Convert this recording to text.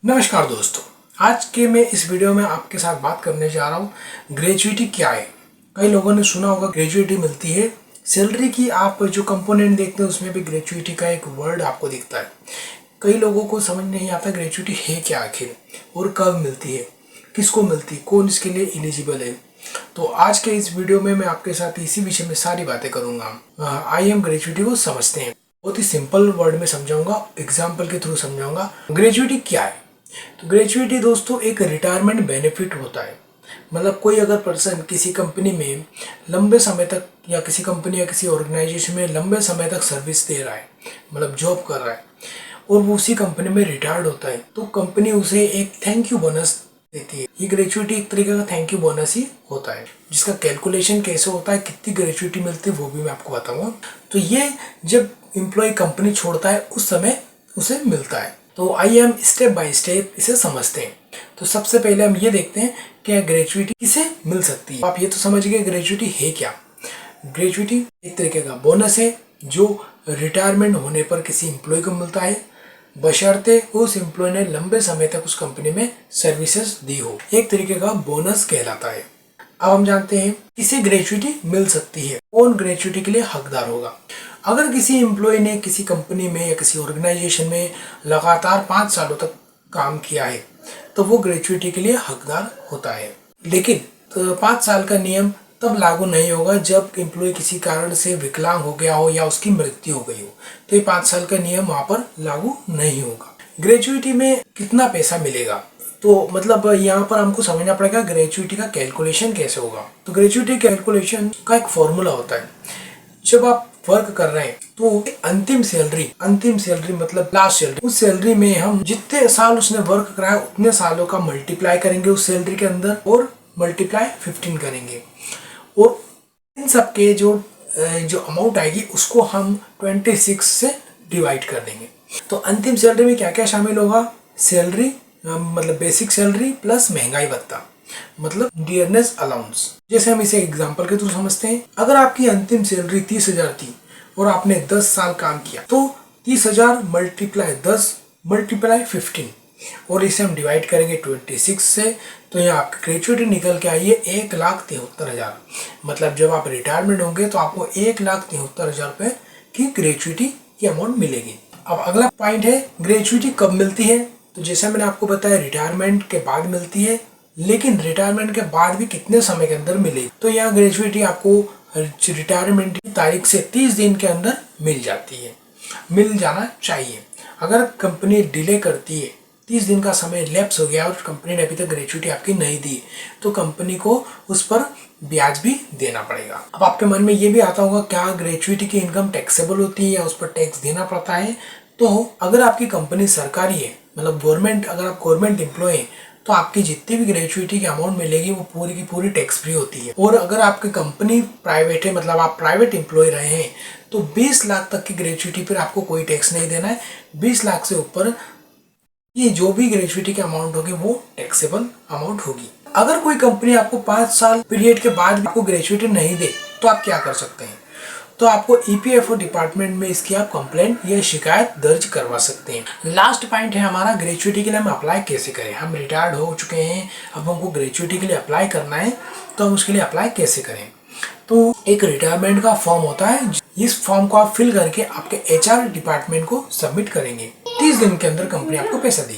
नमस्कार दोस्तों, आज के मैं इस वीडियो में आपके साथ बात करने जा रहा हूँ ग्रेजुइटी क्या है। कई लोगों ने सुना होगा ग्रेजुइटी मिलती है सैलरी की। आप जो कंपोनेंट देखते हैं उसमें भी ग्रेजुइटी का एक वर्ड आपको दिखता है। कई लोगों को समझ नहीं आता ग्रेजुइटी है क्या आखिर और कब मिलती है, किसको मिलती है, कौन इसके लिए एलिजिबल है। तो आज के इस वीडियो में मैं आपके साथ इसी विषय में सारी बातें करूँगा। आइए हम ग्रेजुइटी को समझते हैं। बहुत ही सिंपल वर्ड में समझाऊंगा, एग्जाम्पल के थ्रू समझाऊंगा ग्रेजुइटी क्या है। तो ग्रेजुइटी दोस्तों एक रिटायरमेंट बेनिफिट होता है। मतलब कोई अगर पर्सन किसी कंपनी में लंबे समय तक या किसी कंपनी या किसी ऑर्गेनाइजेशन में लंबे समय तक सर्विस दे रहा है, मतलब जॉब कर रहा है और वो उसी कंपनी में रिटायर्ड होता है, तो कंपनी उसे एक थैंक यू बोनस देती है। ये ग्रेजुइटी एक तरीके का थैंक यू बोनस ही होता है, जिसका कैलकुलेशन कैसे होता है, कितनी ग्रेजुइटी मिलती है वो भी मैं आपको बताऊंगा। तो ये जब एम्प्लॉय कंपनी छोड़ता है उस समय उसे मिलता है। तो आइए हम स्टेप बाय स्टेप इसे समझते हैं। तो सबसे पहले हम ये देखते हैं कि ग्रेजुइटी किसे मिल सकती है। आप ये तो समझ गए ग्रेजुइटी है क्या। ग्रेजुइटी एक तरीके का बोनस है जो रिटायरमेंट होने पर किसी एम्प्लॉय को मिलता है, बशर्ते उस एम्प्लॉय ने लंबे समय तक उस कंपनी में सर्विसेज दी हो। एक तरीके का बोनस कहलाता है। अब हम जानते हैं किसे ग्रेजुइटी मिल सकती है, कौन ग्रेजुइटी के लिए हकदार होगा। अगर किसी एम्प्लॉय ने किसी कंपनी में या किसी ऑर्गेनाइजेशन में लगातार 5 सालों तक काम किया है तो वो ग्रेजुइटी के लिए हकदार होता है। लेकिन 5 साल का नियम तब लागू नहीं होगा जब एम्प्लॉय किसी कारण से विकलांग हो गया हो या उसकी मृत्यु हो गई हो, तो ये 5 साल का नियम वहाँ पर लागू नहीं होगा। ग्रेजुइटी में कितना पैसा मिलेगा, तो मतलब यहाँ पर हमको समझना पड़ेगा ग्रेजुइटी का कैलकुलेशन कैसे होगा। तो ग्रेजुइटी कैलकुलेशन का एक फॉर्मूला होता है। जब आप वर्क कर रहे हैं तो अंतिम सैलरी मतलब लास्ट सैलरी, उस सैलरी में हम जितने साल उसने वर्क करा है उतने सालों का मल्टीप्लाई करेंगे उस सैलरी के अंदर और मल्टीप्लाई 15 करेंगे और इन सब के जो अमाउंट आएगी उसको हम 26 से डिवाइड कर देंगे। तो अंतिम सैलरी में क्या क्या शामिल होगा, सैलरी मतलब बेसिक सैलरी प्लस महंगाई भत्ता मतलब डियरनेस अलाउंस। जैसे हम इसे एग्जांपल के थ्रू समझते हैं। अगर आपकी अंतिम सैलरी 30,000 थी और आपने 10 साल काम किया तो 30,000 मल्टीप्लाई 10 मल्टीप्लाई 15 और इसे हम डिवाइड करेंगे 26 से, तो यहाँ आपकी ग्रेजुइटी निकल के आई है 1,73,000। मतलब जब आप रिटायरमेंट होंगे तो आपको 1,73,000 रुपये की ग्रेजुइटी की अमाउंट मिलेगी। अब अगला पॉइंट है ग्रेजुइटी कब मिलती है। तो जैसे मैंने आपको बताया रिटायरमेंट के बाद मिलती है, लेकिन रिटायरमेंट के बाद भी कितने समय के अंदर मिलेगी। तो यहाँ ग्रेजुइटी आपको रिटायरमेंट की तारीख से 30 दिन के अंदर मिल जाती है, मिल जाना चाहिए। अगर कंपनी डिले करती है, 30 दिन का समय लैप्स हो गया और कंपनी ने अभी तक ग्रेजुइटी आपकी नहीं दी, तो कंपनी को उस पर ब्याज भी देना पड़ेगा। अब आपके मन में ये भी आता होगा क्या ग्रेजुइटी की इनकम टैक्सेबल होती है या उस पर टैक्स देना पड़ता है। तो अगर आपकी कंपनी सरकारी है, मतलब गवर्नमेंट, अगर आप गवर्नमेंट एम्प्लॉय हैं तो आपकी जितनी भी ग्रेजुइटी की अमाउंट मिलेगी वो पूरी की पूरी टैक्स फ्री होती है। और अगर आपकी कंपनी प्राइवेट है, मतलब आप प्राइवेट एम्प्लॉय रहे हैं, तो 20 लाख तक की ग्रेजुइटी पर आपको कोई टैक्स नहीं देना है। 20 लाख से ऊपर ये जो भी ग्रेजुइटी की अमाउंट होगी वो टैक्सेबल अमाउंट होगी। अगर कोई कंपनी आपको 5 साल पीरियड के बाद भी आपको ग्रेजुइटी नहीं दे तो आप क्या कर सकते हैं, तो आपको ईपीएफओ डिपार्टमेंट में इसकी आप कंप्लेंट या शिकायत दर्ज करवा सकते हैं। लास्ट पॉइंट है हमारा ग्रेजुइटी के लिए हम अप्लाई कैसे करें। हम रिटायर्ड हो चुके हैं, अब हमको ग्रेजुइटी के लिए अप्लाई करना है, तो हम उसके लिए अप्लाई कैसे करें। तो एक रिटायरमेंट का फॉर्म होता है, इस फॉर्म को आप फिल करके आपके एचआर डिपार्टमेंट को सबमिट करेंगे। 30 दिन के अंदर कंपनी आपको पैसा देगी।